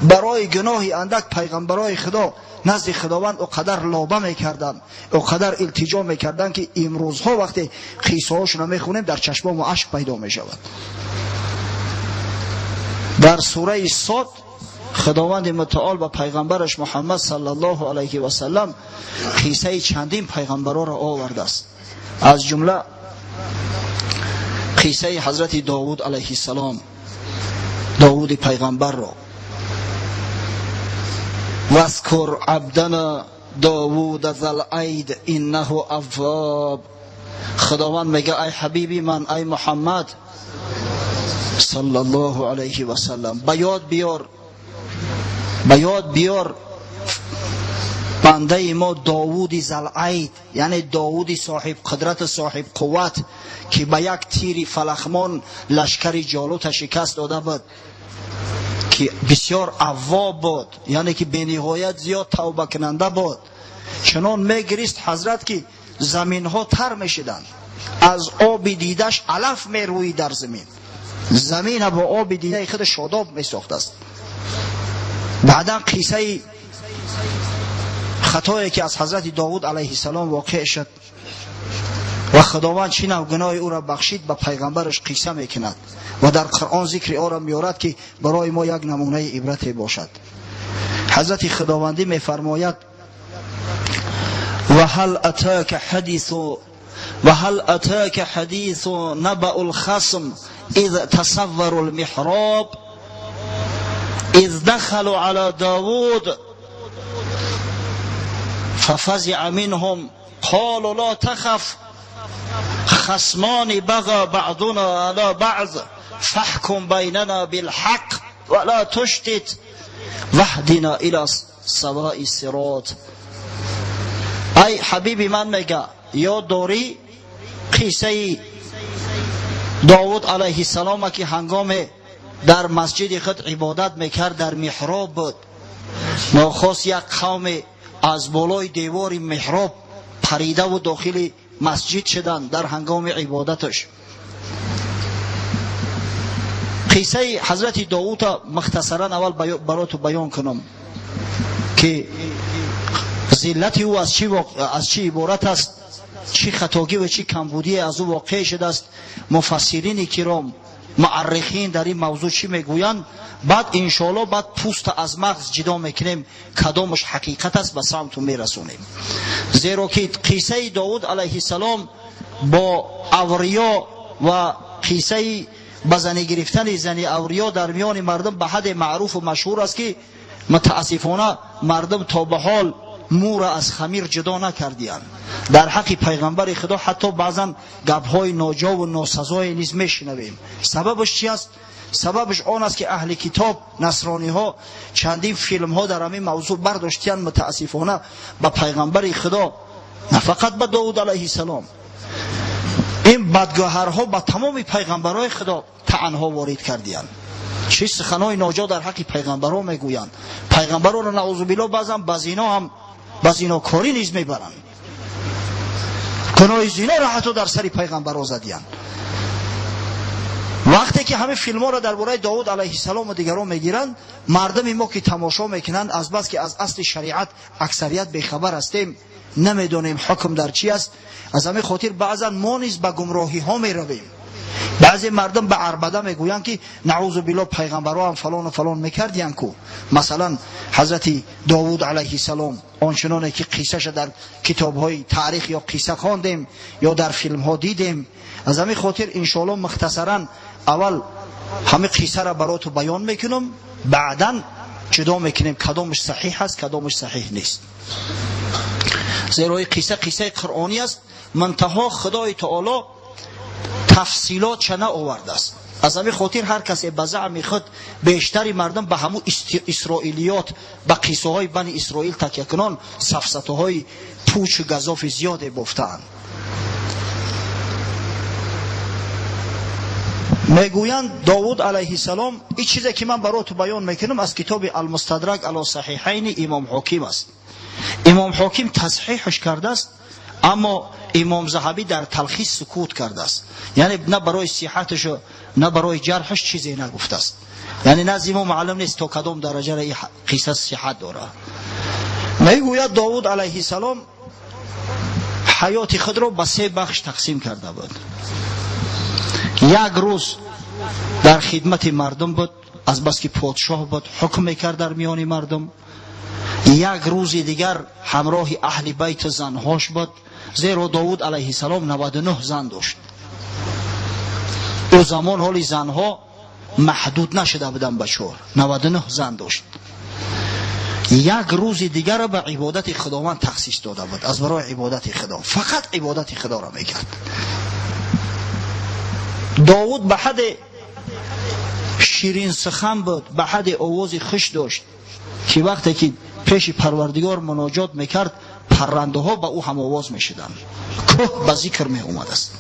برای گناهی اندک پیغمبرای خدا نزد خداوند اقدر لابه میکردن، اقدر التجا میکردن که امروزها وقتی قصه هاشون میخونیم در چشمام اشک پیدا میشود. در سوره صاد خداوند متعال و پیغمبرش محمد صلی الله علیه و سلم قصه چندین پیغمبران را آورده است. از جمله قصه حضرت داوود علیه السلام، داوود پیغمبر را واذکر عبدنا داوود ذا العید انه اواب. خداوند میگه ای حبیبی من، ای محمد صلی الله علیه و سلم، به یاد بیار بنده ما داوود ذا العید، یعنی داوود صاحب قدرت صاحب قوت که به یک تیر فلخمان لشکر جالوت شکست داده بود، که بسیار اواب بود، یعنی که به نهایت زیاد توبه کننده بود. چنان میگریست حضرت که زمین ها تر میشدند، از آب دیدش علف میروید در زمین، زمین با آب دیده خود شاداب میساخته است. بعدا قصه خطایی که از حضرت داوود علیه السلام واقع شد و خداوند چه نوع گناه او را بخشید به پیغمبرش قصه میکند و در قرآن ذکر آن را میارد که برای ما یک نمونه عبرت باشد. حضرت خداوندی میفرماید و هل اتاک حدیث نبأ الخصم اذ تصوروا المحراب اذ دخلوا على داود ففزع منهم قالوا لا تخف خصمان بغى بعضنا على بعض فاحكم بيننا بالحق ولا تشتت واهدنا الى سواء الصراط. ای حبیبی من میگه یا داری قصه داوود علیه السلام که هنگام در مسجد خود عبادت میکرد در محراب بود، ناخواست یک قوم از بالای دیوار محراب پریده و داخل مسجد شدن در هنگام عبادتش. قصه حضرت داوود مختصرا اول برات بیان کنم که ذلت او از چی عبارت است، چی خطاگی و چی کمبودی از او واقع شده است. مفسرین کرام معرخین در این موضوع چی میگویند، بعد انشاءالله بعد پوست از مغز جدا میکنیم کدامش حقیقت است به سمتون میرسونیم. زیرا که قصه داوود علیه السلام با اوریا و قصه بزنی گرفتن زنی اوریا در میان مردم به حد معروف و مشهور است که متاسفانه مردم تا به حال مو را از خمیر جدا نکردیان. در حق پیغمبر خدا حتی بعضا گپ‌های ناجا و ناسزای نیز میشنویم. سببش چی است؟ سببش آن است که اهل کتاب نصرانی ها چندین فیلم ها در همین موضوع برداشتیان، متاسفانه به پیغمبر خدا نه فقط به داوود علیه السلام، این بدگوهرها به تمام پیغمبرای خدا طعنها وارد کردیان. چه سخنهای ناجا در حق پیغمبرها میگویند. پیغمبران را نعوذ بالله بعضا به زنا هم به زناکاری نیز میبرند. گناه زنا را حتی در سر پیغمبرها زدیان. وقتی که همه فیلم ها را درباره داوود علیه السلام و دیگران میگیرند، مردم ما که تماشا میکنند از بس که از اصل شریعت اکثریت بیخبر هستیم، نمیدونیم حکم در چی است، از همین خاطر بعضا ما نیز به گمراهی ها میرویم. بعضی مردم به عربده میگویند که نعوذ بالله پیغمبرها هم فلان و فلان میکردیان کو. مثلا حضرت داوود علیه السلام آنچنانی که قصهش در کتاب‌های تاریخ یا قصه خواندیم یا در فیلم ها دیدیم. از همین خاطر انشاءالله مختصرا اول همه قصه را برات بیان میکنم، بعدا جدا میکنیم کدامش صحیح است کدامش صحیح نیست. زیرا قصه قرآنی است، منتها خدای تعالی تفصیلات چه آورده است. از همین خاطر هر کسی به زعم خود بیشتری مردم به همون اسرائیلیات به قصه های بنی اسرائیل تکیه کنان سفسطه های پوچ و گزاف زیاده بافتند. میگویند داوود علیه السلام، این چیزی که من برات بیان میکنم از کتاب المستدرک علی صحیحین امام حاکم است. امام حاکم تصحیحش کرده است، اما امام زهبی در تلخیص سکوت کرده است، یعنی نه برای صحتش و نه برای جرحش چیزی نگفته است. یعنی نزد ما معلوم نیست تا کدام درجه این قصه صحت داره. میگوید داوود علیه السلام حیات خود را به 3 بخش تقسیم کرده بود. یک روز در خدمت مردم بود، از بس که پادشاه بود حکم میکرد در میان مردم. یک روز دیگر همراه اهل بیت زنهاش بود، زیرا داوود علیه السلام 99 زن داشت. او زمان حالی زنها محدود نشده بودن به 4، 99 زن داشت. یک روز دیگر به عبادت خداوند تخصیص داده بود، از برای عبادت خدا، فقط عبادت خدا را میکرد. داوود به حد شیرین سخن بود، به حد آواز خوش داشت که وقتی که پیش پروردگار مناجات میکرد پرنده ها به او هم آواز میشدن، که به ذکر می اومد است.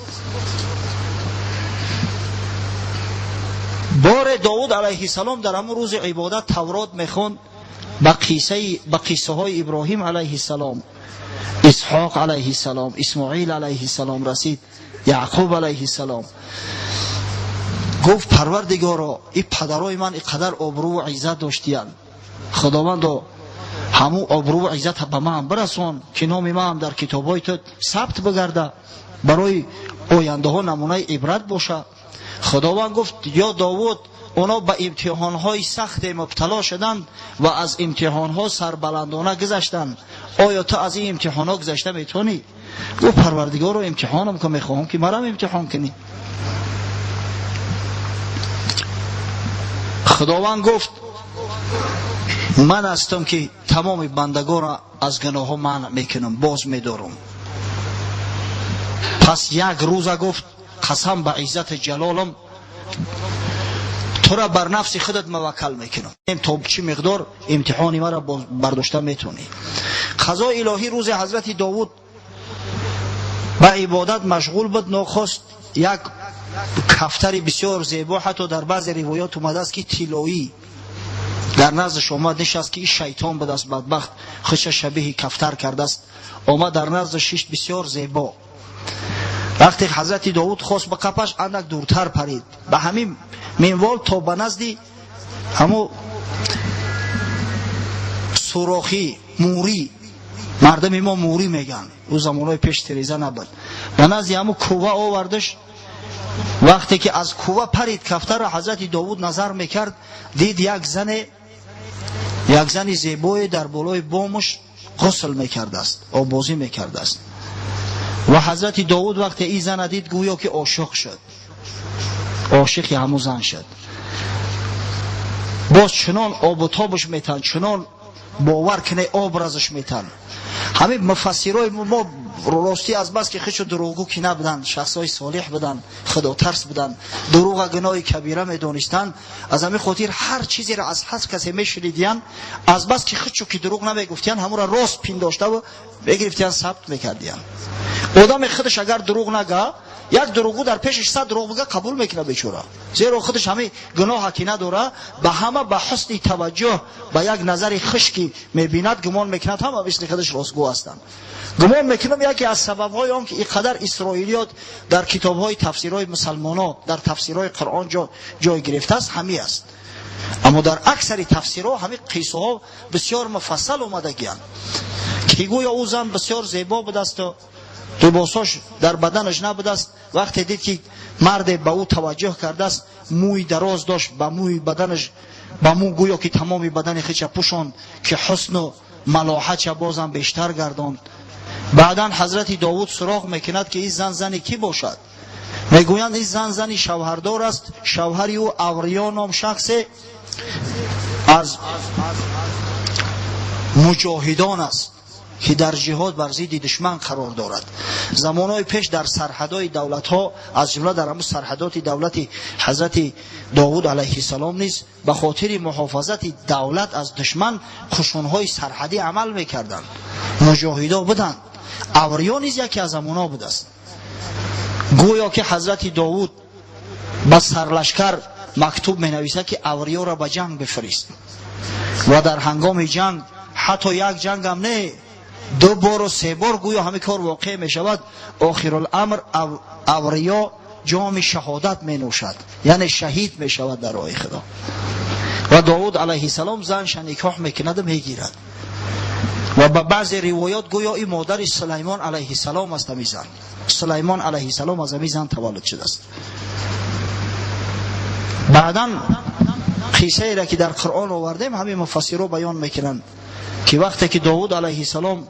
بار داوود علیه السلام در همون روز عبادت تورات میخوند، به قصه های ابراهیم علیه السلام، اسحاق علیه السلام، اسماعیل علیه السلام رسید، یعقوب علیه السلام. گفت پروردگارا این پدرای من اینقدر آبرو و عزت داشتیان، خداوند همون آبرو و عزت به من برسون که نام من هم در کتابای تو ثبت بگرده، برای آینده ها نمونه عبرت باشه. خداوند گفت یا داوود اونا به امتحانهای سخت مبتلا شدند و از امتحانها سربلندانه گذشتند، آیا تو از این امتحانها گذشته میتونی؟ گفت پروردگار رو امتحانم که میخواهم که مرا امتحان کنی. خداوند گفت من هستم که تمام بندگان را از گناه ها منع میکنم، باز میدارم. پس یک روز گفت قسم به عزت جلالم تو را بر نفس خودت موکل میکنم، تا چی مقدار امتحانی مرا برداشته میتونی. قضا الهی روز حضرت داوود به عبادت مشغول بود، ناخواست یک کفتر بسیار زیبا، حتی در بعض روایات اومده است که طلایی در نزدش آمد نشست که این شیطان بود است، بدبخت خودش شبیه کفتر کرده است، آمد در نزدش بسیار زیبا. وقتی حضرت داوود خواست به قفش اندک دورتر پرید، به همین منوال تا به نزدی همو سوراخی موری، مردم ما موری میگن، او زمانهای پیش تریزه نبود، به نزدی همو کوه آوردش. وقتی که از کوه پرید کفتر را حضرت داوود نظر میکرد، دید یک زن زیبای در بالای بامش غسل میکرده است، آبازی میکرده است. و حضرت داوود وقتی این زن دید گویا که عاشق شد، عاشق همون زن شد. باز چنان آب و تابش میتن، چنان باور کنه آب رازش میتن. همین مفسرای ما راستی از بس که خودشو دروغگو که نبودن، شخصای صالح بودن، خدا ترس بودن، دروغ گناه کبیره میدونستن، از همین خاطر هر چیزی را از هر کسی میشنیدین، از بس که خودشو که دروغ نمیگفتین همون را راست پنداشته و بگرفتین ثبت میکردین. آدم خودش اگر دروغ نگه، یک دروغگو در پیشش 100 دروغ بگه قبول میکنه بیچاره، زیرا خودش همه گناه که نداره، به همه به حسن توجه به یک نظر خشکی میبیند، گمان میکند همه مثل خودش راستگو هستند. گمان میکنم یکی از سبب‌های آن که اینقدر اسرائیلیات در کتاب‌های تفسیرهای مسلمانان در تفسیرهای قرآن جای گرفته است همین است. اما در اکثر تفسیرها همین قصه ها بسیار مفصل اومدگیان که گویا او زن بسیار زیبا بود است و لباساش در بدنش نبود است. وقتی دید که مرد به او توجه کرده است، موی دراز داشت، به موی بدنش به مو گویا که تمام بدن خودش پوشاند که حسن و ملاحت بازم بیشتر گرداند. بعدن حضرت داوود سراغ میکند که این زنی کی باشد؟ میگویند این زنی شوهردار است، شوهری او اوریا نام شخص از مجاهدان است که در جهاد بر ضد دشمن قرار دارد. زمانهای پیش در سرحدهای دولت ها، از جمله در همون سرحدات دولت حضرت داوود علیه السلام نیز به خاطر محافظت دولت از دشمن قشونهای سرحدی عمل میکردند، مجاهدا بودند. اوریا نیز یکی از همونا بود است. گویا که حضرت داوود با سرلشکر مکتوب می نویسد که اوریا را به جنگ بفرست و در هنگام جنگ حتی یک جنگ هم نه، دو بار و سه بار گویا همه کار واقع می شود. آخر الامر اوریا جام شهادت می نوشد، یعنی شهید می شود در راه خدا. و داود علیه السلام زنش نکاح میکند و میگیرد. و به بعض روایات گویا این مادر سلیمان علیه السلام است. میزن سلیمان علیه السلام از میزن تولد شده است. بعدا قصه ای را که در قرآن آوردیم همین مفسرها بیان میکنند که وقتی که داود علیه السلام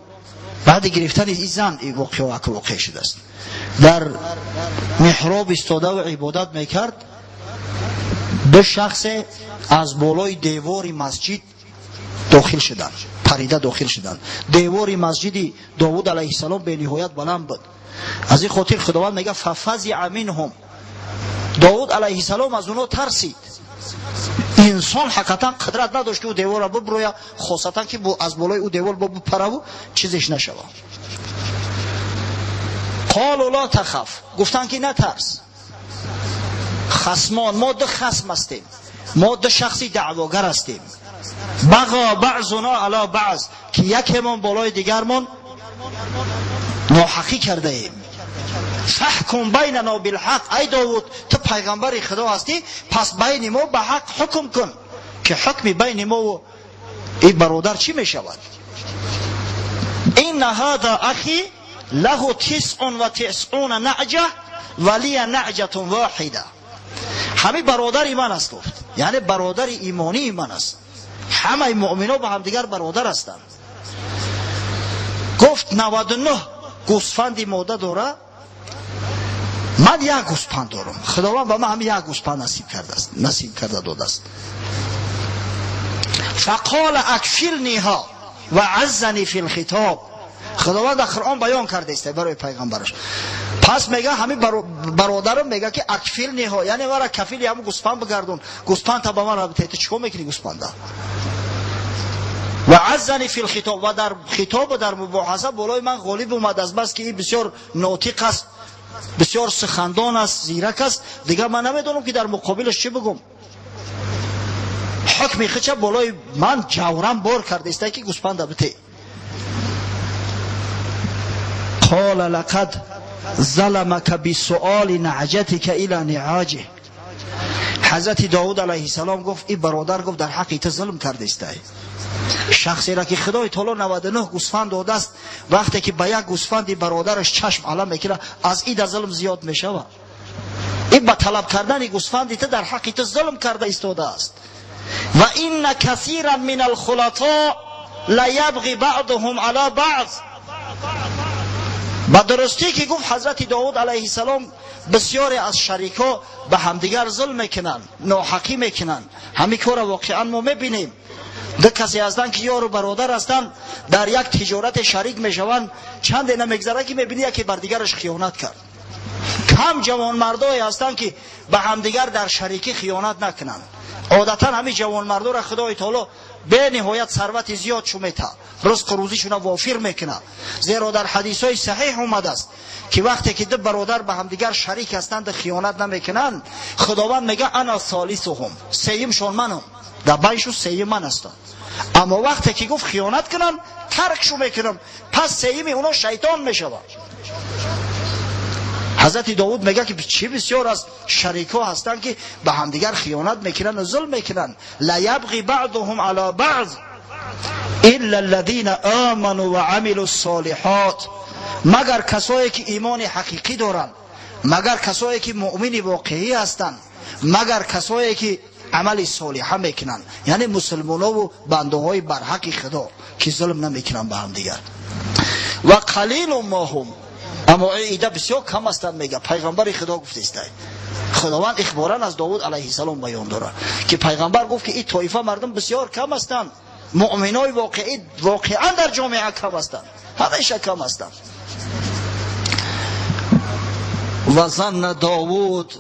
بعد گرفتن این زن این واقع شده است، در محراب استاده و عبادت میکرد، دو شخص از بالای دیوار مسجد داخل شدند، پریده داخل شدند. دیوار مسجد داود علیه السلام به نهایت بلند بود. از این خاطر خداوند میگه ففزع منهم، داود علیه السلام از اونها ترسید. انسان حقیقتا قدرت نداشت که او دیوار را ببروید، خاصتا که از بالای او دیوار بپره و چیزش نشود. قالوا لا تخف، گفتن که نترس. خصمان، ما دو خصم هستیم، ما دو شخصی دعواگر هستیم. بغا بعضنا علی بعض، که یکیمان بالای دیگرمان ناحقی کرده ایم. فحکم بیننا بالحق، ای داود تو پیغمبر خدا هستی، پس بین ما به حق حکم کن که حکم بین ما و این برادر چی می شود. این هذا اخی له 99 نعجه ولی نعجه واحده، همه برادر من است. گفت یعنی برادر ایمانی من است، همه مؤمنان با هم دیگر برادر هستند. گفت 99 گوسفندی ماده داره، من یک گوسفند دارم، خداوند به من هم یک گوسفند نصیب کرده داده است. فقال اکفلنیها و عزنی فی الخطاب، خداوند در قرآن بیان کرده است برای پیغمبرش. پس میگه همین برادرم میگه که اکفلنیها، یعنی مرا کفیل همون گوسفند بگردون، گوسفند تا به من رابطه تو چیکار میکنی گوسفند؟ و عزنی فی الخطاب، و در خطاب و در مباحثه بالای من غالب اومد، از بس که این بسیار ناطق است، بسیار سخندان است، زیرک است، دیگه من نمیدونم که در مقابلش چی بگم. حکم خچه بالای من جورم بار کرده است که گوسفند بته. قال لقد ظلمك بسؤال نعجتك الى نعاجه، حضرت داود علیه السلام گفت این برادر گفت در حق تو ظلم کرده است. شخصی را که خدای تعالی 99 گوسفند داده است، وقتی که به یک گوسفند برادرش چشم علم میکنه، از این ظلم زیاد میشود. این به طلب کردن گوسفندی تو در حق تو ظلم کرده ایستاده است. و این کثیرا من الخلطاء لیبغی بعضهم علی بعض، با درستی که گفت حضرت داود علیه السلام بسیاری از شریکا به همدیگر ظلم میکنن، ناحقی میکنن. همین کار واقعا ما میبینیم. دو کسی هستند که یار و برادر هستند، در یک تجارت شریک میشوند، چند نمیگذره که میبینی یکی بر دیگرش خیانت کرد. کم جوان مردایی هستند که به همدیگر در شریکی خیانت نکنند. عادتا همین جوان مردا را خدای تعالی به نهایت ثروت زیاد شمیته، رزق روزیشون وافر میکنه. زیرا در حدیث های صحیح اومده است که وقتی که دو برادر به همدیگر شریک هستند خیانت نمیکنند، خداوند میگه انا ثالثهم، سیمشون منم، در بینشون سیم من هستم. اما وقتی که گفت خیانت کنن ترکشو میکنم، پس سیمی اونا شیطان میشود. حضرت داود میگه که چه بسیار از شریکا هستن که به همدیگر خیانت میکنن و ظلم میکنن. لیبغی بعضهم علی بعض الا الذين آمنوا وعملوا الصالحات، مگر کسایی که ایمان حقیقی دارن، مگر کسایی که مؤمن واقعی هستن، مگر کسایی که عمل صالحه میکنن، یعنی مسلمان‌ها و بنده های بر حق خدا که ظلم نمیکنن به هم دیگر. و قلیل ما هم، اما ایده بسیار کم هستند. میگه پیغمبر خدا گفته است، خداوند اخبارا از داود علیه السلام بیان داره که پیغمبر گفت که این طایفه مردم بسیار کم هستند، مؤمنای واقعی واقعا در جامعه کم هستند، همیشه کم هستند. و ظن داود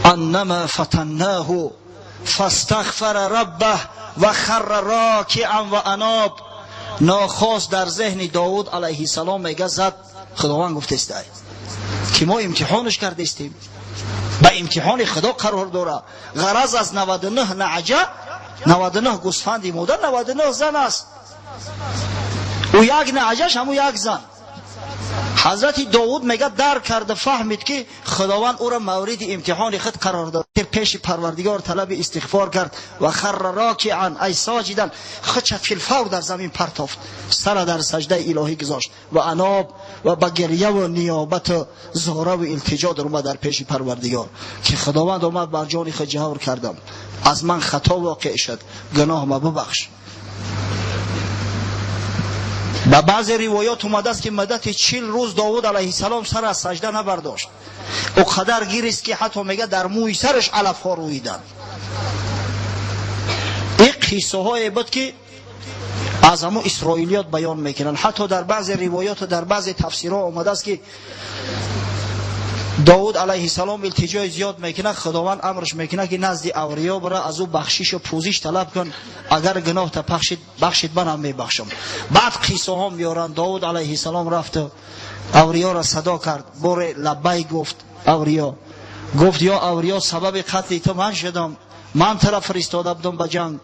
انما فتناه فاستغفر ربه و خر راکعا و اناب، ناخواست در ذهن داود علیه السلام میگه زد. خداوند گفته است که ما امتحانش کرده استیم، به امتحان خدا قرار داره. غرض از 99 نعجه، 99 گوسفندی مادر، 99 زن است. او یک نعجش همو یک زن. حضرت داود میگه درک کرده فهمید که خداوند او را مورد امتحان خود قرار داد. پیش پروردگار طلب استغفار کرد و خر راکعا ای ساجدا، خود فی الفور در زمین پرتافت، سر در سجده الهی گذاشت و اناب و با گریه و نیابت و زاره و التجا در اومد در پیش پروردگار که خداوند اومد بر جان خود جور کردم، از من خطا واقع شد، گناه ما ببخش. با بعض روایات اومده است که مدت 40 روز داود علیه السلام سر از سجده نبرداشت. او قدر گیر است که حتی میگه در موی سرش علف ها رویدن. این قصه های بود که از همون اسرائیلیات بیان میکنن. حتی در بعض روایات و در بعض تفسیرها اومده است که داود علیه السلام التجای زیاد میکنه، خداوند امرش میکنه که نزد اوریا بره، از او بخشش و پوزش طلب کن، اگر گناه تا بخشید منم میبخشم. بعد قصه ها میارن داود علیه السلام رفت اوریا را صدا کرد، بر لبیک گفت. اوریا گفت یا اوریا سبب قتل تو من شدم، من طرف فرستاده بودم به جنگ.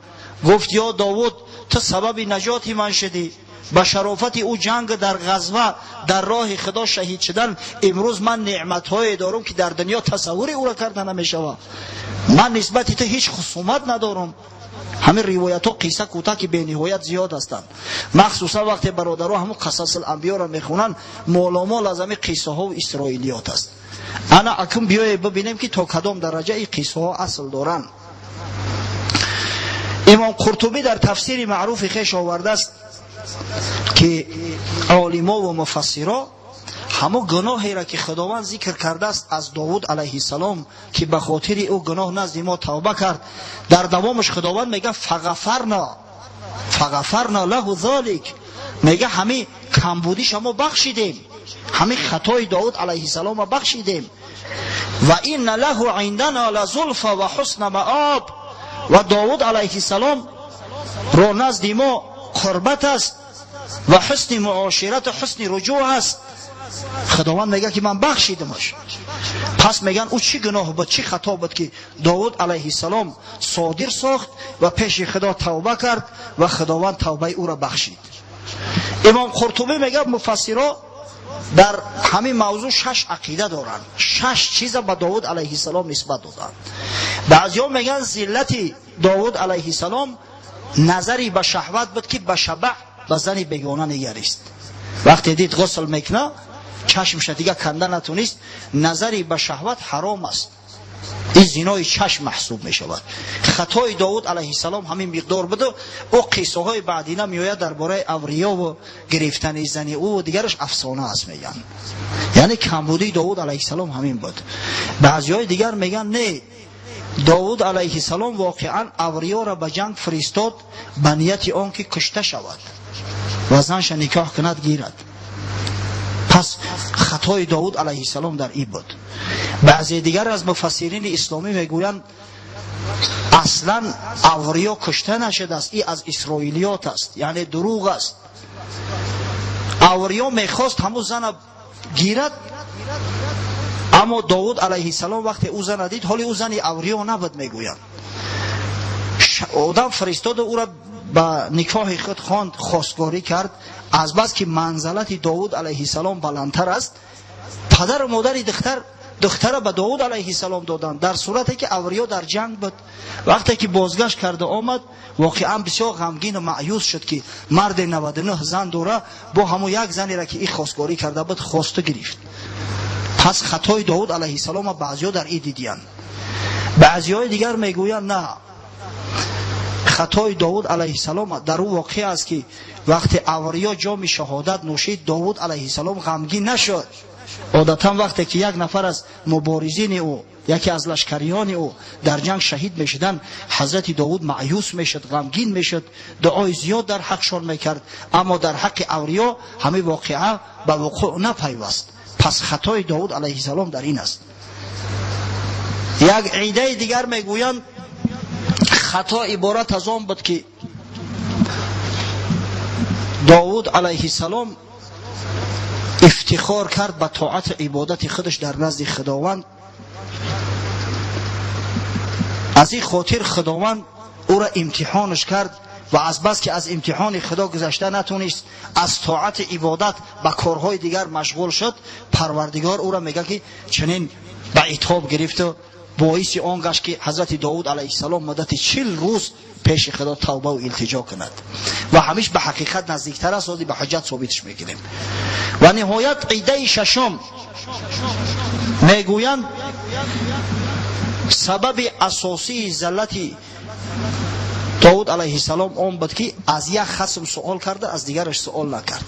گفت یا داود تو سبب نجات من شدی، با شرافت او جنگ در غزوه در راه خدا شهید شدن، امروز من نعمت‌های دارم که در دنیا تصور او را کرده نمی‌شود. من نسبت تو هیچ خصومت ندارم. همین روایت ها قصه کوتاه که به نهایت زیاد هستند، مخصوصا وقتی برادرها همون قصص الانبیا را میخونن، مال از همین قصه ها و اسرائیلیات است. انا اکنون بیای ببینیم که تا کدام درجه این قصه ها اصل دارن. امام قرطبی در تفسیر معروف خویش آورده است که عالما و مفسرا همه گناهی را که خداوند ذکر کرده است از داود علیه السلام که به خاطر او گناه نزد ما توبه کرد، در دوامش خداوند میگه فغفرنا له ذلک، میگه همه کمبودیش ما بخشیدیم، همه خطای داود علیه السلام بخشیدیم. و این له عندنا لزلفى و حسن مآب، و داود علیه السلام رو نزد ما قربت است و حسن معاشرت و حسن رجوع است. خداوند میگه که من بخشیدمش. پس میگن او چی گناه بود، چی خطا بود که داود علیه السلام صادر ساخت و پیش خدا توبه کرد و خداوند توبه او را بخشید. امام قرطبی میگه مفسرها در همین موضوع 6 عقیده دارن، 6 چیز به داود علیه السلام نسبت دادن. بعضیا میگن ذلت داود علیه السلام نظری به شهوت بود که به شبع به زن بیگانه نگریست. وقتی دید غسل میکنه چشمش دیگه کنده نتونست، نظری به شهوت حرام است، این زنای چشم محسوب می شود. خطای داود علیه السلام همین مقدار بده. او قصه های بعدی نمیآید درباره اوریا و گرفتن زن او و دیگرش افسانه است میگن، یعنی کمبودی داود علیه السلام همین بود. بعضی های دیگر میگن نه، داود علیه السلام واقعا اوریا را به جنگ فرستاد به نیت آن که کشته شود و زنش نکاح کند گیرد. پس خطای داود علیه السلام در این بود. بعضی دیگر از مفسرین اسلامی میگویند اصلا اوریا کشته نشده است، این از اسرائیلیات است، یعنی دروغ است. اوریا میخواست همون زن گیرد، اما داود علیه السلام وقتی او زن دید، حالی او زن اوریا نبود، میگویند آدم فرستاد او را با نکاح خود خواند، خواستگاری کرد. از بس که منزلت داود علیه السلام بلندتر است، پدر و مادر دختر به داود علیه السلام دادن، در صورتی که اوریا در جنگ بود. وقتی که بازگشت کرده آمد، واقعا بسیار غمگین و مایوس شد که مرد 99 زن داره، با همون یک زنی را که این خواستگاری کرده بود خواسته گرفت. پس خطای داود علیه السلام بعضیا در این دیدیان. بعضیای دیگر میگویند نه، خطای داود علیه السلام در او واقع است که وقتی اوریا جام شهادت نوشید، داود علیه السلام غمگین نشد. عادتا وقتی که یک نفر از مبارزین او، یکی از لشکریان او در جنگ شهید میشدن، حضرت داود مایوس میشد، غمگین میشد، دعای زیاد در حقشان میکرد. اما در حق اوریا همه واقعه به وقوع نپیوست. پس خطای داود علیه السلام در این است. یک عیده دیگر میگویند خطا عبارت از آن بود که داود علیه السلام افتخار کرد به طاعت عبادت خودش در نزد خداوند. از این خاطر خداوند او را امتحانش کرد و از بس که از امتحان خدا گذشته نتونست از طاعت عبادت به کارهای دیگر مشغول شد، پروردگار او را میگه که چنین به عتاب گرفت و باعث آن گشت که حضرت داود علیه السلام مدت 40 روز پیش خدا توبه و التجا کند و همیشه به حقیقت نزدیکتر است و به حجت ثابتش میگیریم. و نهایت عیده ششم میگویند سبب اساسی ذلت داود علیه السلام آن بود که از یک خصم سوال کرده، از دیگرش سوال نکرد.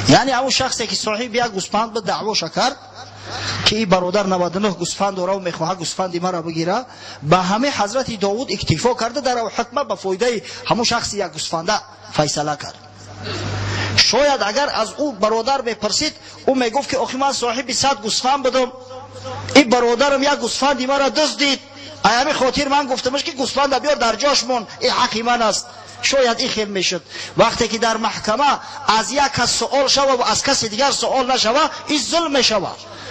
یعنی اون شخصی که صاحب یک گوسفند به دعواش کرد که این برادر 99 گوسفند داره و میخواد گوسفند مرا بگیره، به همه حضرت داود اکتفا کرده در او حکمه به فایده همون شخص یک گوسفند فیصله کرد. شاید اگر از او برادر بپرسید او میگفت که آخه من صاحب 100 گوسفند بودم، این برادرم یک گوسفند مرا دزدید، ایامی خاطر من گفتمش که گوسفند بیار در جاش مون، این حق من است. شاید این خیل میشد. وقتی که در محکمه از یک کس سوال شوه و از کسی دیگر سوال نشوه، این ظلم میشوه.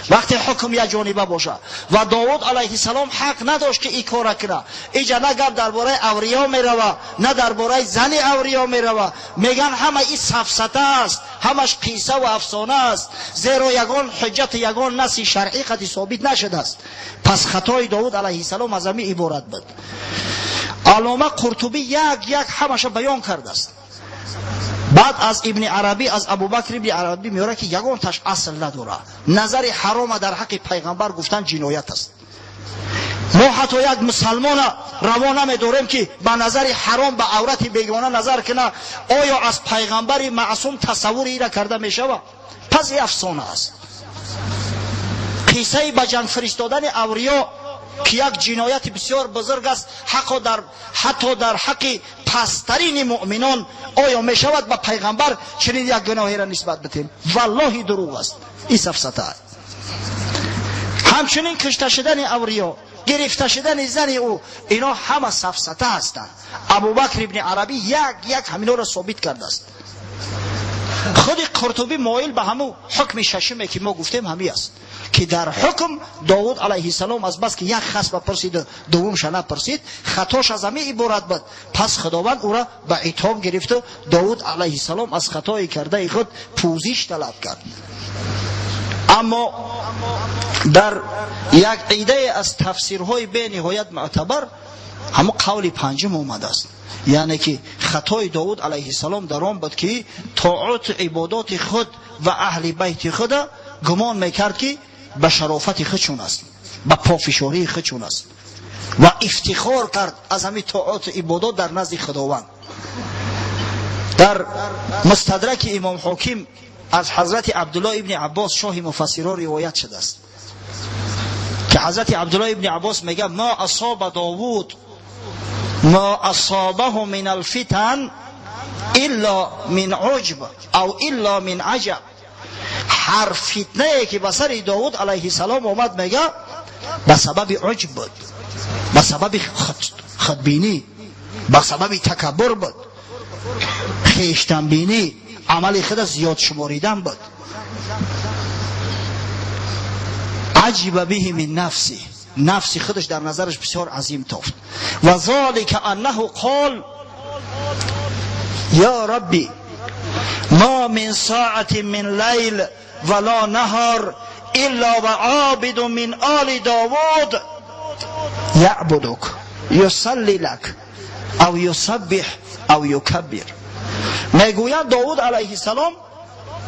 وقتی حکم یک جانبه باشه و داود علیه السلام حق نداشت که این کار کنه، اینجا نه گپ درباره اوریا میروه نه درباره زن اوریا میروه، میگن همه این سفسطه است، همش قصه و افسانه است، زیرا یگان حجت یگان نص شرعی قد ثابت نشده است. پس خطای داود علیه السلام از همین عبارت بود. علامه قرطبی یک همش بیان کرده است. بعد از ابن عربی، از ابوبکر ابن عربی میاره که یگان تاش اصل نداره، نظر حرام در حق پیغمبر گفتن جنایت است. ما حتی یک مسلمان روا نمیداریم که به نظر حرام به عورت بیگانه نظر کنه. آیا از پیغمبر معصوم تصوری را کرده میشود؟ پس این افسانه است. قصه به جنگ فرستادن اوریا که یک جنایت بسیار بزرگ است، حتی در حق پسترین مؤمنان، آیا می شود به پیغمبر چنین یک گناهی را نسبت بدهیم؟ والله دروغ است، این سفسطه است. همچنین کشته شدن اوریا، گرفته شدن زن او، اینا همه سفسطه هستند. ابوبکر ابن عربی یک همینا را ثابت کرده است. خود قرطبی مایل به همون حکم ششمی که ما گفتیم همی است که در حکم داود علیه السلام از بس که یک خصم پرسید دومش نپرسید، خطاش از همین عبارت بود. پس خداوند او را به عتاب گرفت و داود علیه السلام از خطای کرده خود پوزش طلب کرد. اما در یک عیده از تفسیرهای به نهایت معتبر همون قول پنجم اومده است، یعنی که خطای داود علیه السلام در آن بود که طاعت عبادات خود و اهل بیت خود گمان میکرد که به شرافت خودشون است، به پافشاری خودشون است و افتخار کرد از همین طاعت عبادات در نزد خداوند. در مستدرک امام حاکم از حضرت عبدالله ابن عباس شاه مفسران روایت شده است که حضرت عبدالله ابن عباس میگه ما اصاب داوود ما اصابه من الفتن الا من عجب او الا من عجب. هر فتنه که به سر داود علیه السلام آمد میگه به سبب عجب بود، به سبب خودبینی، به سبب تکبر بود، خویشتنبینی، عمل خود زیاد شماریدن بود. عجب به من نفسی، نفسی خودش در نظرش بسیار عظیم تافت. و ذالک انه قال یا ربی ما من ساعت من لیل ولا نهار الا و عابد من آل داود یعبدک یصلی لک او یسبح او یکبر. میگوید داود علیه السلام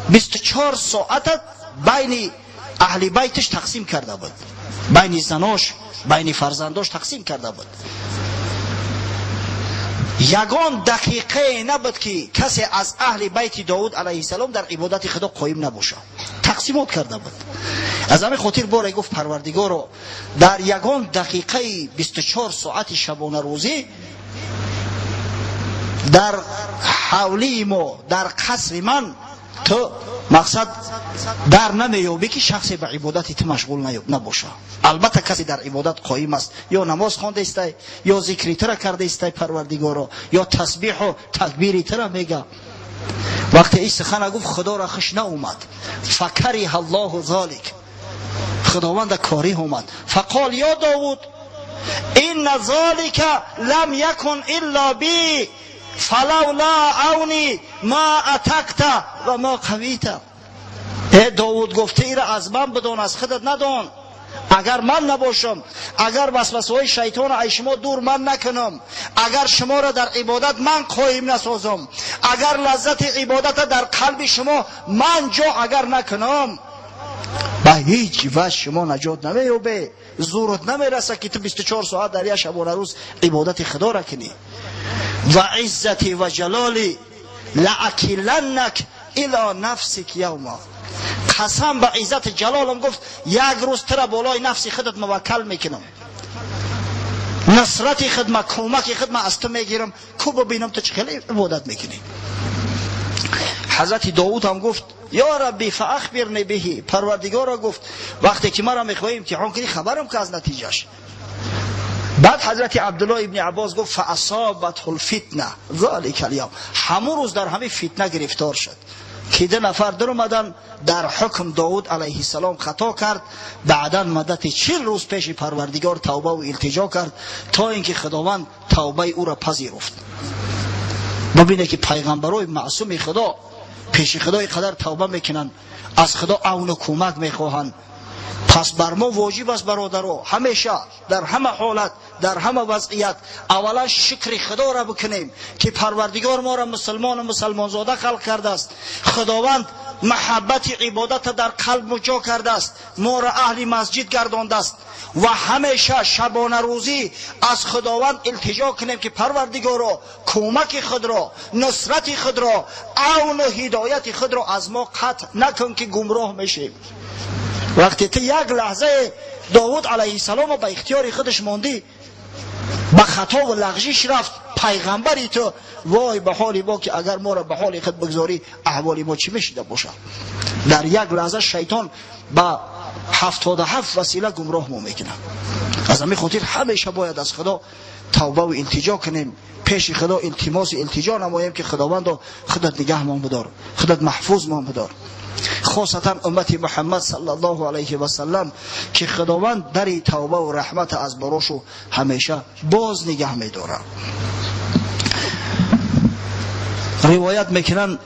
24 ساعت بین اهل بیتش تقسیم کرده بود، بین زناش بین فرزنداش تقسیم کرده بود. یگان دقیقه نبود که کسی از اهل بیت داود علیه السلام در عبادت خدا قایم نباشه، تقسیمات کرده بود. از همین خاطر باره گفت پروردگارو در یگان دقیقه 24 ساعت شبانه روزی در حولی ما، در قصر من، تو مقصد در نمیابی که شخصی به عبادت تو مشغول نباشه. البته کسی در عبادت قایم است، یا نماز خوانده است، یا ذکری تر کرده است پروردگارو، یا تسبیح و تکبیری تر میگه. وقتی این سخن گفت خدا را خوش ناومد، فکره الله ذالک، خداوند کاری اومد. فقال یا داود این ذالک لم یکن الا بی فلولا عونی ما اتکت و ما قویت. ای داود گفته ای را از من بدان، از خودت ندان. اگر من نباشم، اگر وسوسه های شیطان از شما دور من نکنم، اگر شما را در عبادت من قایم نسازم، اگر لذت عبادت در قلب شما من جا اگر نکنم، به هیچ وجه شما نجات نمییابی. زورت نمیرسه که تو 24 ساعت در یک شبانه روز عبادت خدا را کنی. و عزتی و جلالی لاکلنک الی نفسک یوما. قسم به عزت جلالم گفت یک روز تو را بالای نفس خودت موکل میکنم، نصرت خدمت، کمک خدمت از تو میگیرم کو ببینم تو چه خیلی عبادت میکنی. حضرت داود هم گفت یا ربی فاخبرنی به. پروردگارا گفت وقتی که مرا میخوای امتحان کنی خبرم که از نتیجهش. بعد حضرت عبدالله ابن عباس گفت فاصابته الفتنه ذلک الیوم. همون روز در همه فتنه گرفتار شد که 2 نفر در اومدن در حکم داود علیه السلام خطا کرد. بعدا مدت 40 روز پیش پروردگار توبه و التجا کرد تا اینکه خداوند توبه او را پذیرفت. ببینه که پیغمبرای معصوم خدا پیش خدای قدر توبه میکنن، از خدا عون و کمک میخواهند. پس بر ما واجب است برادرها همیشه در همه حالت در همه وضعیت اولا شکر خدا را بکنیم که پروردگار ما را مسلمان و مسلمانزاده خلق کرده است. خداوند محبت عبادت در قلب جا کرده است، ما را اهل مسجد گردانده است. و همیشه شبانه روزی از خداوند التجا کنیم که پروردگارا کمک خود را، نصرت خود را، عون و هدایت خود را از ما قطع نکن که گمراه میشیم. وقتی تو یک لحظه داود علیه السلام به اختیار خودش ماندی، به خطا و لغزش رفت پیغمبری تو، وای به حالی با که اگر ما را به حال خود بگذاری احوال ما چی میشیده باشه. در یک لحظه شیطان با 77 وسیله گمراه ما میکنه. از همین خاطر همیشه باید از خدا توبه و التجا کنیم، پیش خدا التماس التجا نماییم که خداوند خودت نگهمان بدار، خودت محفوظ مان بدار. خاصتا امت محمد صلی الله علیه و سلم که خداوند در توبه و رحمت از براشو همیشه باز نگه می‌داره. روایت میکنن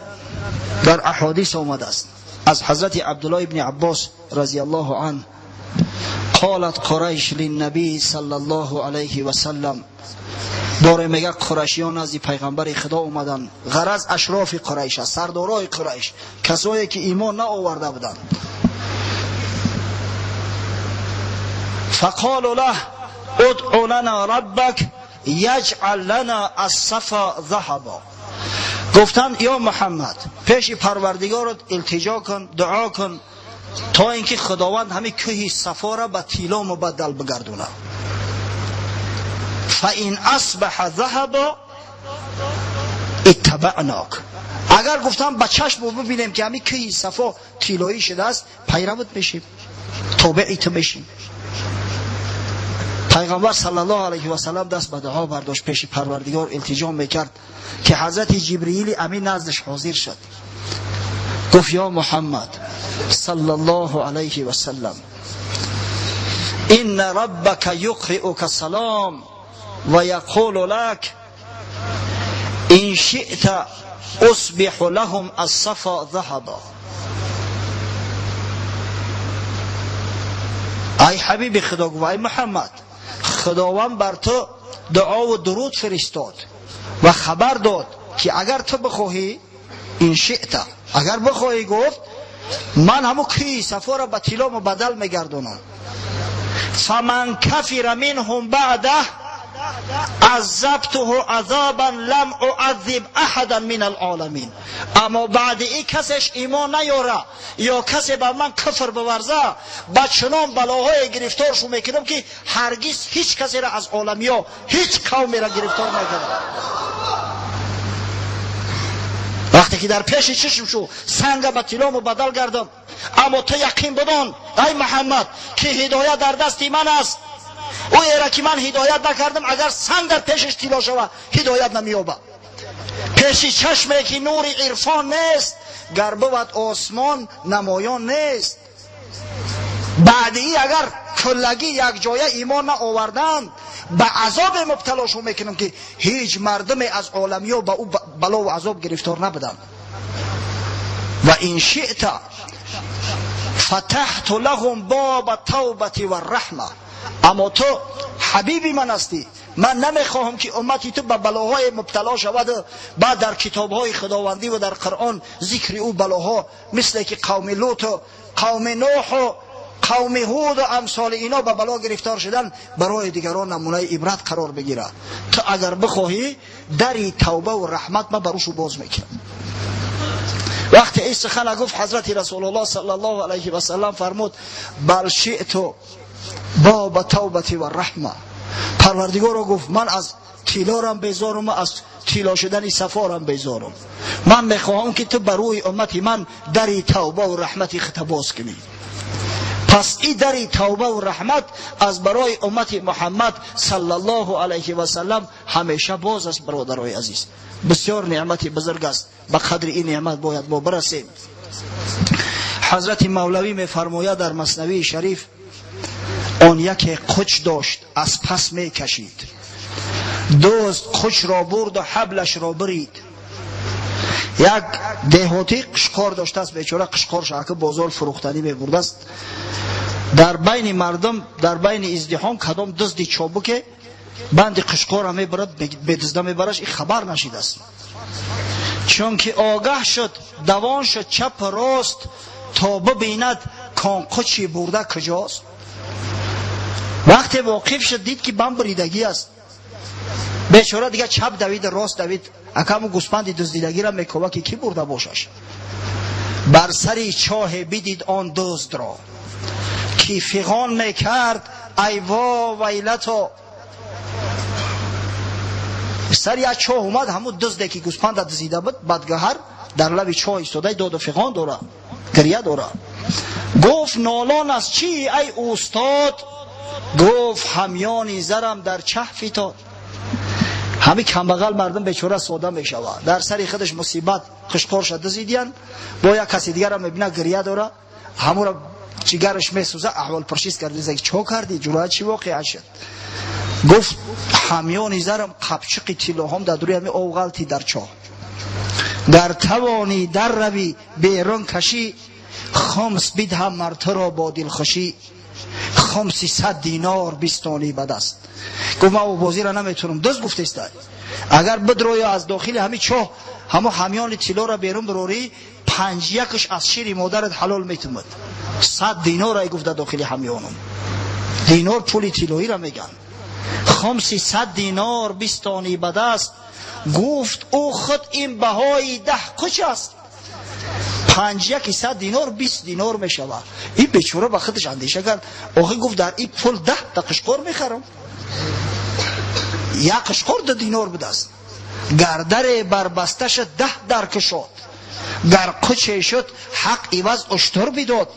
در احادیث آمده است از حضرت عبدالله ابن عباس رضی الله عنه قالت قریش للنبی صلی الله علیه و سلم. باره میگه قریشیان از پیغمبر خدا اومدن، غرض اشراف قریش، سردارای قریش، کسایی که ایمان نه آورده بودند. فقالوا له ادع لنا ربک یجعل لنا الصفا ذهبا. گفتند یا محمد پیش پروردگارت التجا کن، دعا کن تا اینکه خداوند همین کوه صفا را به طلا مبدل بگردونه. فإن اصبح ذهبا اتبعناک. اگر گفتم با چشم ببینیم که همین کوه صفا طلایی شده است پیروت بشیم، تابع تو بشیم. پیغمبر صلی الله علیه و سلم دست به دعا برداشت، پیش پروردگار التجا میکرد که حضرت جبرئیل امین نزدش حاضر شد. گفت یا محمد صلی الله علیه و سلم ان ربک یقرئک السلام و یقول لك ان شئت اصبح لهم الصفا ذهبا. ای حبیب خدا، گفت ای محمد خداوند بر تو دعا و درود فرستاد و خبر داد که اگر تو بخواهی، ان شئت اگر بخواهی، گفت من همو کوه صفا را به طلا مبدل میگردونم. فمن کفر منهم بعده عذبته عذابا لم اعذب احدا من العالمین. اما بعد این کسش ایمان نیاره یا کسی بر من کفر بورزه، با چنان بلاهای گرفتارشو میکنم که هرگز هیچ کسی را از عالمیا، هیچ قومی را گرفتار نکردم. وقتی که در پیش چشم شو سنگ به طلا مبدل گردم، اما تو یقین بدان ای محمد که هدایت در دست من است. او ایره که من هدایت نکردم اگر سنگ در پیشش طلا شود هدایت نمیابه. پیش چشمه که نور عرفان نیست، گر بود آسمان نمایان نیست. بعدی اگر کلگی یک جایه ایمان نآوردند به عذاب مبتلاشون میکنم که هیچ مردم از عالمیا به او بلا و عذاب گرفتار نبودن. و این شئت فتحت لهم باب توبه و رحمه. اما تو حبیبی من هستی، من نمیخواهم که امتی تو به بلاهای مبتلا شود و بعد در کتابهای خداوندی و در قرآن ذکر او بلاها مثل که قوم لوط و قوم نوح و قوم هود و امثال اینا به بلا گرفتار شدن برای دیگران نمونه عبرت قرار بگیره. تو اگر بخواهی دری توبه و رحمت ما بروشو باز میکنم. وقتی این سخن گفت حضرت رسول الله صلی الله علیه و سلم فرمود بل شئت باب توبه و رحمه. پروردگار را گفت من از تیلارم بیزارم، از تیلا شدن سفارم بیزارم. من میخواهم که تو بروی امتی من دری توبه و رحمتی خط باز کنی. پس این دری توبه و رحمت از برای امت محمد صلی الله علیه و سلم همیشه باز است. برادرای عزیز، بسیار نعمت بزرگ است، به قدر این نعمت باید ما برسیم. حضرت مولوی میفرماید در مثنوی شریف آن یک قچ داشت از پس می کشید، دزد قچ را برد و حبلش را برید. یک دهاتی قشقار داشته است، بیچاره قشقار شاکه بازار فروختنی می برده است. در بین مردم، در بین ازدحام کدام دزدی چابک بند قشقار می برد به دزده می برش، این خبر نشید است. چون که آگاه شد دوان شد چپ راست تا ببیند کان قچی برده کجاست. وقتی واقف شد دید که بم بریدگی است، بیچاره دیگه چپ دوید راست دوید، اکم گوسپند دزدیدگی را میکوه که کی برده باشش. بر سری چاه بدید آن دزد را که فغان میکرد ای وا ویلتا. سر یک چاه اومد، همون دزدی که گوسپند دزدیده بود بدگهر در لب چاه ایستاده داد و فغان داره، گریه داره. گفت نالان از چی ای استاد؟ گفت همیانی زرم در چه فتاد. همین کمبغل مردم بیچاره سودا میشود، در سری خودش مصیبت قشقار شد دزدیدن، با یک کسی دیگر را میبینه گریه داره، همون را جگرش میسوزه، احوال پرسیز کرد که چه کردی، جلوی چی واقع شد؟ گفت همیانی زرم قبچق طلاهم در دوری همی اوغلتی در چاه، در توانی در روی بیرون کشی، خمس بدهم مرد را با دل خوشی، خمسی 100 دینار بیستانی بد است. گفت من او بازی را نمیتونم. دزد گفته است اگر بدروی از داخل همین چاه همه همیان طلا را بیرون بروری 5 از شیر مادرت حلال میتوند. 100 دینار ای گفت در داخل همیانم. دینار پولی طلایی را میگن. خمسی 100 دینار بیستانی بد است. گفت او خود این بهای 10 قچ است. 100 دینار 20 دینار می شود. این بیچاره با خودش اندیشه کرد، آخه گفت در این پول 10 تا قشقار میخرم، یک قشقار 10 دینار بوده است. گردر بربسته شد 10 در کشاد، گر قچه شد حق عوض اشتر بداد.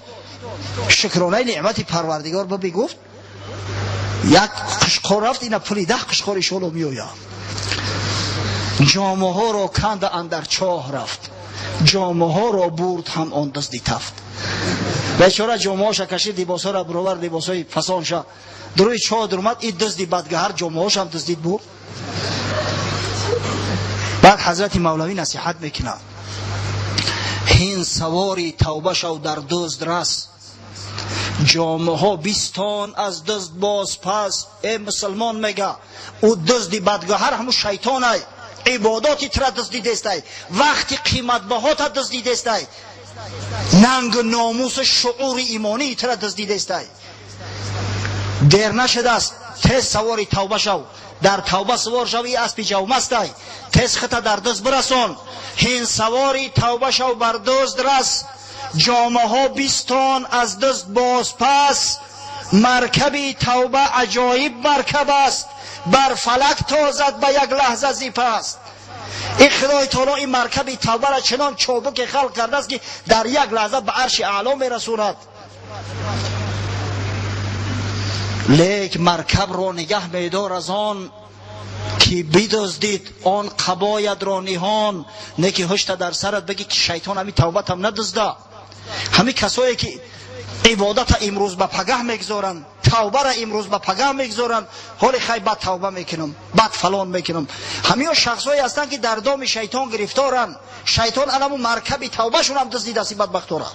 شکرانه نعمت پروردگار ببی گفت یک قشقار رفت، این پولی 10 قشقار شلو میویا. جامه ها را کند اندر چاه رفت، جامه ها را برد هم آن دزدی تفت. بیچاره جامه هاش کشید، لباس ها را برآور، لباس های فسان شد، دروی چاه در اومد، این دزدی بدگهر جامه هاش هم دزدید برد. بعد حضرت مولوی نصیحت میکنه هین سواری توبه شو در دزد رس، جامه ها بیستان از دزد باز پس. ای مسلمان میگه او دزدی بدگهر همون شیطان ای، عباداتی تر دزدیده است، وقتی قیمت بهات دزدیده است، ننگ ناموس شعور ایمانی تر دزدیده است. دیر نشده است، تیز سواری توبه شو، در توبه سوار شوی اسب جوم است، تیز خطا در دزد برسان. هین سواری توبه شو بر دزد رس، جامه ها بیستان از دزد باز پس. مرکبی توبه عجایب مرکب است، بر فلک تازد به یک لحظه زی پست. این خدای تعالی این مرکب توبه را چنان چابک خلق کرده است که در یک لحظه به عرش اعلا میرسوند. لیک مرکب را نگه میدار از آن که بدزدید آن قبایت را نهان. نه که هشت در سرت بگی که شیطان همی توبت هم ندزده. همی کسایی که عبادت امروز به پگه میگذارن، توبه را امروز به پگاه میگذارن، حالی خیلی بعد توبه میکنم، بعد فلان میکنم. همین شخصایی هستند که در دام شیطان گرفتارن، شیطان علمو مرکب توبه شون هم دزدیده سی بدبختورا.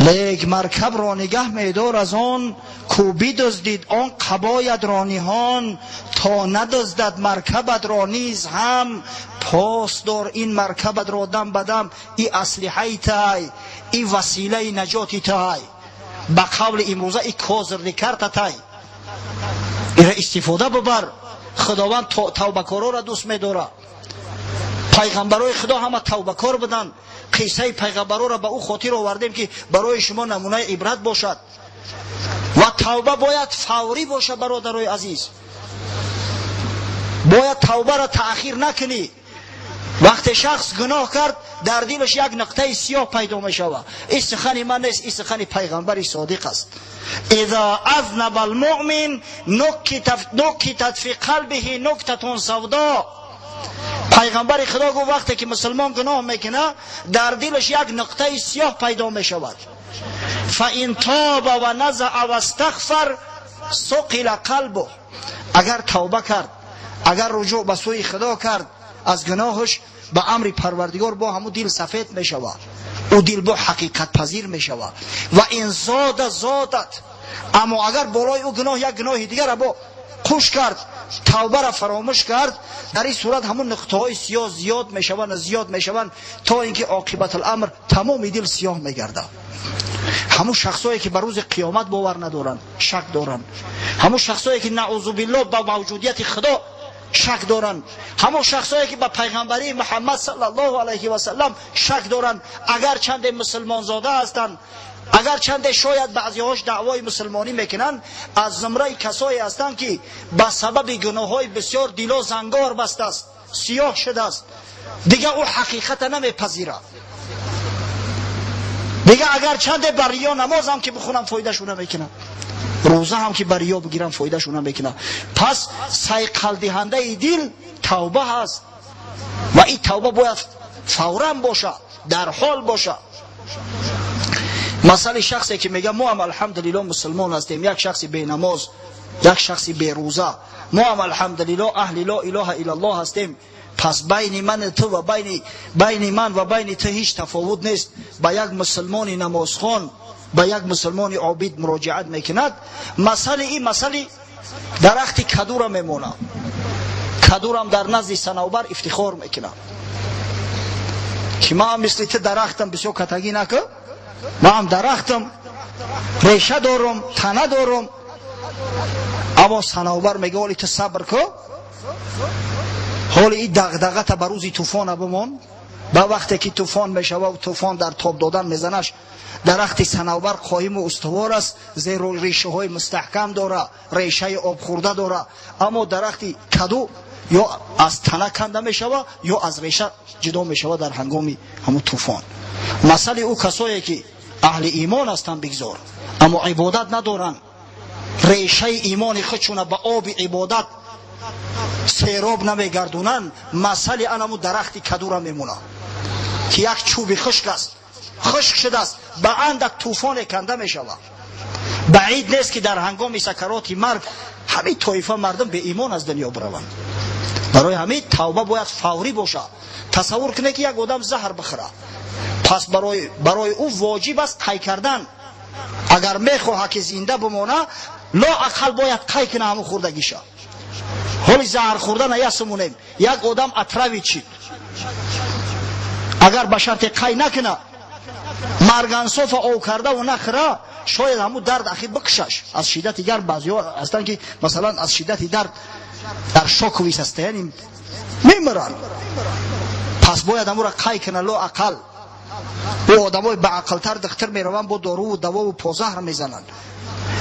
لیک مرکب را نگه میدار از آن کو بدزدید آن قباید را نهان، تا ندزدد مرکبت را نیز هم پاس دار این مرکبت را دم بدم. ای اسلحه تای، ای وسیله نجاتی تای، به قول امروزه ای کازر کرد تای، ایره استفاده ببر. خداوند توبه کارا را دوست می‌داره. پیغمبرای خدا همه توبه کار بودن. قصه پیغمبرا را به او خاطر آوردیم که برای شما نمونه عبرت باشد. و توبه باید فوری باشه برادرای عزیز. باید توبه را تأخیر نکنی. وقتی شخص گناه کرد در دلش یک نقطه سیاه پیدا می شود. این سخن من نیست، این سخن پیغمبر صادق است. اذا اذنب المؤمن نکتت فی قلبه نکتة سودا. پیغمبر خدا گفت وقتی که مسلمان گناه میکنه در دلش یک نقطه سیاه پیدا می شود. فان تاب و نزع و استغفر ثقل قلبه. اگر توبه کرد، اگر رجوع به سوی خدا کرد از گناهش، به امر پروردگار با همون دل سفید می شود، او دل با حقیقت پذیر می شود. و این زادت. اما اگر بالای او گناه یک گناه دیگر با خوش کرد، توبه را فراموش کرد، در این صورت همون نقطه های سیاه زیاد می شوند تا اینکه عاقبت الامر تمام دل سیاه می گرده. همون شخصایی که بر روز قیامت باور ندارن، شک دارن. همون شخصایی که نعوذ بالله با موجودیت خدا شک دارن. همون شخصایی که به پیغمبری محمد صلی الله علیه و سلم شک دارن. اگر چند مسلمان زاده هستند، اگر چند شاید بعضی‌هاش دعوای مسلمانی میکنن، از زمره کسایی هستند که به سبب گناه‌های بسیار دل زنگار بسته است، سیاه شده است، دیگه او حقیقت نمیپذیره. دیگه اگر چند بریا نماز هم که بخونم فایده شونه میکنه، روزه هم که بریا بگیرم فایده شونه میکنه. پس سیقل دهنده دل توبه هست و این توبه باید فوراً باشه، در حال باشه. مثلا شخصی که میگه ما هم الحمدلله مسلمان هستیم، یک شخصی بی نماز، یک شخصی بی روزه، ما هم الحمدلله اهل لا اله الا الله هستیم، پس بین من تو و بین من و بین تو هیچ تفاوت نیست. با یک مسلمان نمازخوان، با یک مسلمان عابد مراجعت میکند. مسئله این مسئله درخت کدو را میمونه. کدو را در نزد صنوبر افتخار میکنه که ما هم مثل تو درختم بسیار کتگی نکن، ما هم درختم، ریشه دارم، تنه دارم. اما صنوبر میگه ولی تو صبر کن، حالی این دغدغه تا بروز طوفان بمون. با وقتی که طوفان میشه و طوفان در تاب دادن میزنش، درخت صنوبر قایم و استوار است، زیرا ریشه های مستحکم داره، ریشه آب خورده داره. اما درخت کدو یا از تنه کنده میشوه یا از ریشه جدا میشوه در هنگام همون طوفان. مسئله او کسایی که اهل ایمان هستند بگذار، اما عبادت ندارن، ریشه ایمان خودشون به آب عبادت سیراب نمیگردونن، مسئله انمو درخت کدو را میمونه که یک چوبی خشک است، خشک شده است، به اندک طوفان کنده میشوه. بعید نیست که در هنگام سکرات مرگ همین طایفه مردم به ایمان از دنیا بروند. برای همین توبه باید فوری باشه. تصور کنه که یک آدم زهر بخوره، پس برای او واجب است قی کردن. اگر میخواه که زنده بمونه، لا اقل باید قی کنه همون خوردگیشه. حالی زهر خوردن ایسمونیم، یک آدم اطراوی چید، اگر به شرط قی نکنه، مرگنصاف او کرده و نخوره، شاید همون درد اخیر بکشش. از شدت گرم بعضی ها هستن که مثلا از شدت درد در شوک ویسستین میمرن. پس باید همون را قی کنه لا اقل. او آدم های به عقلتر دختر میرون با دارو و دوا و پازهر میزنن.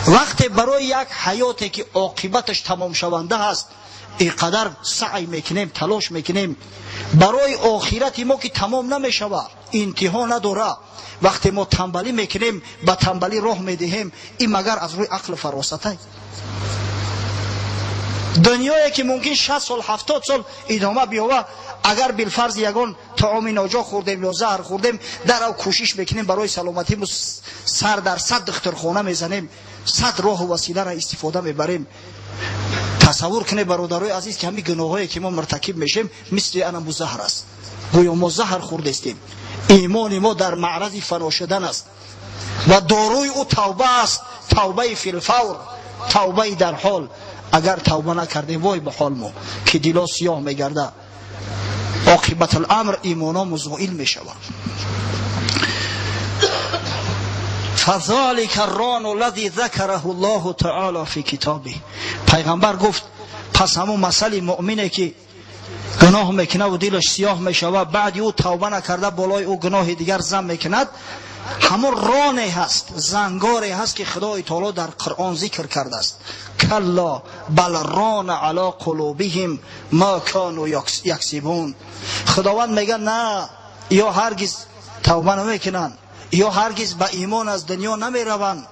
وقتی برای یک حیاتی که عاقبتش تمام شونده هست اینقدر سعی میکنیم، تلاش میکنیم، برای آخرت ما که تمام نمیشوه، انتها نداره، وقتی ما تنبلی میکنیم به تنبلی راه میدهیم، این مگر از روی عقل فراسته؟ دنیایی که ممکن 60 سال 70 سال ادامه بیاوه، اگر بالفرض یگان طعام ناجا خوردیم یا زهر خوردیم، در او کوشش بکنیم برای سلامتی سر در 100 دخترخانه میزنیم، 100 راه و وسیله را استفاده میبریم. تصور کنه برادرای عزیز که همین گناهایی که ما مرتکب میشیم مثل انم زهر است، گویا ما زهر خورده استیم، ایمان ما در معرض فنا شدن است و داروی او توبه است، توبه فی الفور، توبه در حال. اگر توبه نکردیم وای به حال ما که دلا سیاه میگرده، عاقبت الامر ایمانا مزائل میشود. فذلک الران الذی ذکره الله تعالی فی کتابه. پیغمبر گفت پس همون مسئله مؤمنه که گناه میکنه و دلش سیاه میشود، بعد او توبه نکرده بالای او گناه دیگر زم میکند، همون رانه هست، زنگاره هست که خدای تعالی در قرآن ذکر کرده است. کلا بل ران علی قلوبهم ما کانوا یکسبون. خداوند میگه نه، یا هرگز توبه نمیکنن، یا هرگز به ایمان از دنیا نمیروند،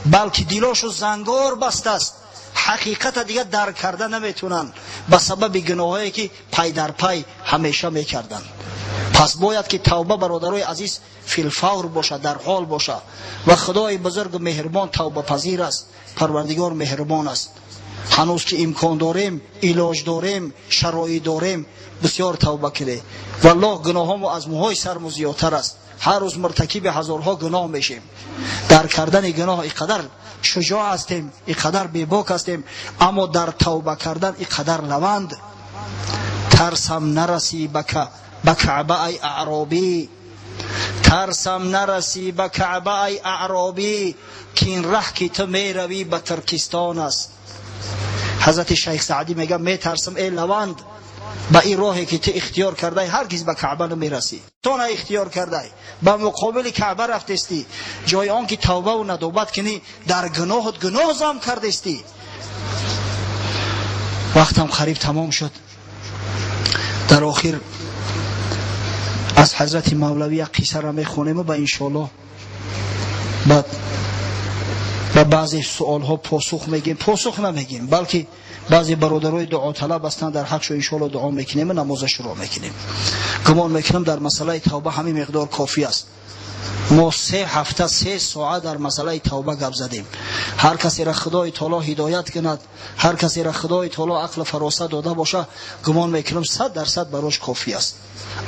بلکه دلاشو زنگار بسته است، حقیقت دیگه درک کرده نمیتونن به سبب گناهایی که پی در پی همیشه میکردن. پس باید که توبه برادرای عزیز فی الفور باشه، در حال باشه. و خدای بزرگ مهربان توبه پذیر است، پروردگار مهربان است. هنوز که امکان داریم، علاج داریم، شرایط داریم، بسیار توبه کنیم. والله گناهامو از موهای سرمو زیادتر است، هر روز مرتکب هزارها گناه میشیم. در کردن گناه اینقدر شجاع هستیم، اینقدر بیباک هستیم، اما در توبه کردن اینقدر لوند. ترسم نرسی به کعبه ای اعرابی، ترسم نرسی به کعبه ای اعرابی، که این ره که تو میروی به ترکستان است. حضرت شیخ سعدی میگه میترسم ای لوند به این راهی که تو اختیار کرده هرگز به کعبه نمیرسی. تو نه اختیار کرده به مقابل کعبه رفتستی، جای آن که توبه و ندوبت کنی در گناهت گناه زم کردستی. وقتم قریب تمام شد. در آخر از حضرت مولوی قصه را میخونیم و به انشاءالله بعد و بعضی سوال ها پاسخ میگیم، پاسخ نمیگیم، بلکه بعضی برادرای دعا طلب هستند، در حقش انشاءالله دعا میکنیم و نماز شروع میکنیم. گمان میکنم در مسئله توبه همین مقدار کافی است. ما 3 هفته 3 ساعت در مسئله توبه گپ زدیم. هر کسی را خدای تعالی هدایت کند، هر کسی را خدای تعالی عقل فراست داده باشه، گمان میکنم 100% براش کافی است.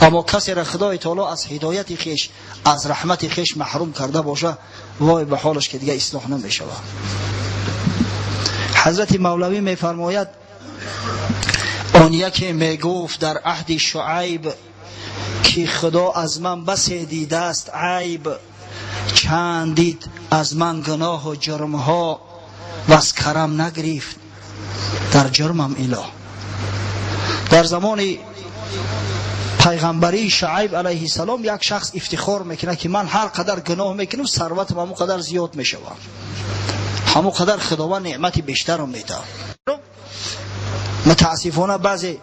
اما کسی را خدای تعالی از هدایت خیش، از رحمت خیش محروم کرده باشه، وای به حالش که دیگه اصلاح نمیشود. حضرت مولوی میفرماید آن یکی میگفت در عهد شعیب که خدا از من بس دیده است عیب، چند دید از من گناه و جرم ها و از کرم نگرفت در جرمم اله. در زمان پیغمبری شعیب علیه السلام یک شخص افتخار میکنه که من هر قدر گناه میکنم ثروتم همون قدر زیاد میشه، همون قدر خداوند نعمتی بیشتر میده. متاسفانه بعضی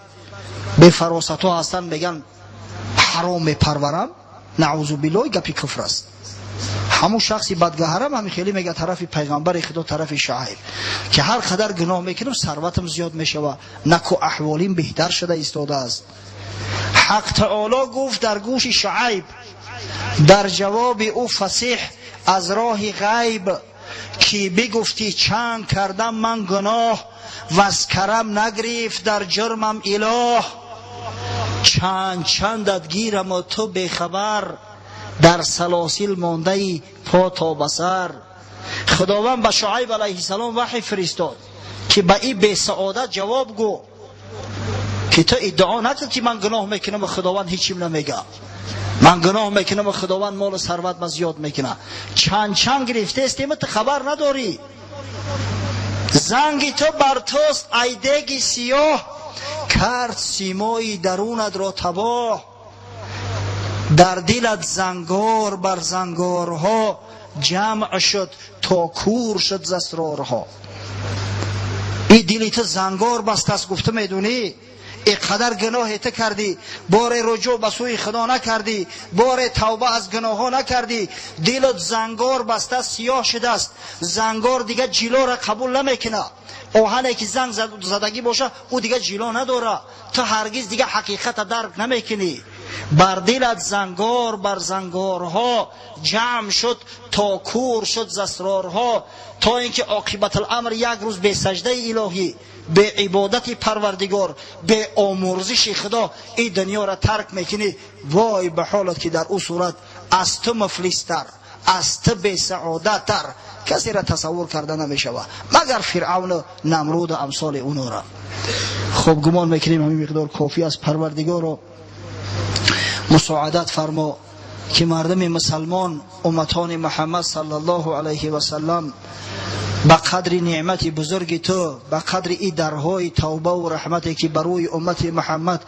به فراست ها هستن میگن حرام میپرورم، نعوذ بالله، گپی کفر است. همون شخصی بدگهرم همین خیلی میگه طرف پیغمبر خدا، طرف شعیب، که هر قدر گناه میکنم ثروتم زیاد میشه و نکو احوالیم بهتر شده ایستاده است. حق تعالی گفت در گوش شعیب در جواب او فصیح از راه غیب که بگفتی چند کردم من گناه و از کرم نگرفت در جرمم اله، چندت گیرم و تو بخبر در سلاسل مانده ای پا تا بسر. خداوند به شعیب علیه السلام وحی فرستاد که به این بی سعادت جواب گو که تو ادعا نکن که من گناه میکنم و خداوند هیچیم نمیگه، من گناه میکنم و خداوند مال و ثروت من زیاد میکنه. چند گرفته استیم تو خبر نداری، زنگ تو بر توست ای دیگ سیاه، کرد سیمایی درونت را تباه. در دلت زنگار بر زنگارها جمع شد تا کور شد ز اسرارها. این دلی تو زنگار بسته است، گفته میدونی اینقدر گناه تو کردی، بار رجوع به سوی خدا نکردی، بار توبه از گناه ها نکردی، دلت زنگار بسته سیاه شده است، زنگار دیگه جلو را قبول نمیکنه. آهنی که زنگ زدگی باشه او دیگه جلو نداره، تو هرگز دیگه حقیقت درک نمیکنی. بر دلت زنگار بر زنگارها جمع شد تا کور شد ز اسرارها، تا اینکه عاقبت الامر یک روز به سجده الهی، به عبادت پروردگار، به آمرزش خدا این دنیا را ترک میکنی. وای به حالت که در او صورت از تو مفلس‌تر، از تو بی سعادت تر کسی را تصور کرده نمیشود مگر فرعون و نمرود و امثال اونا را. خب گمان میکنیم همین مقدار کافی است. پروردگار رو مساعدت فرما که مردم مسلمان امتان محمد صلی الله علیه و سلم به قدر نعمت بزرگ تو، به قدر این درهای توبه و رحمتی که بروی امت محمد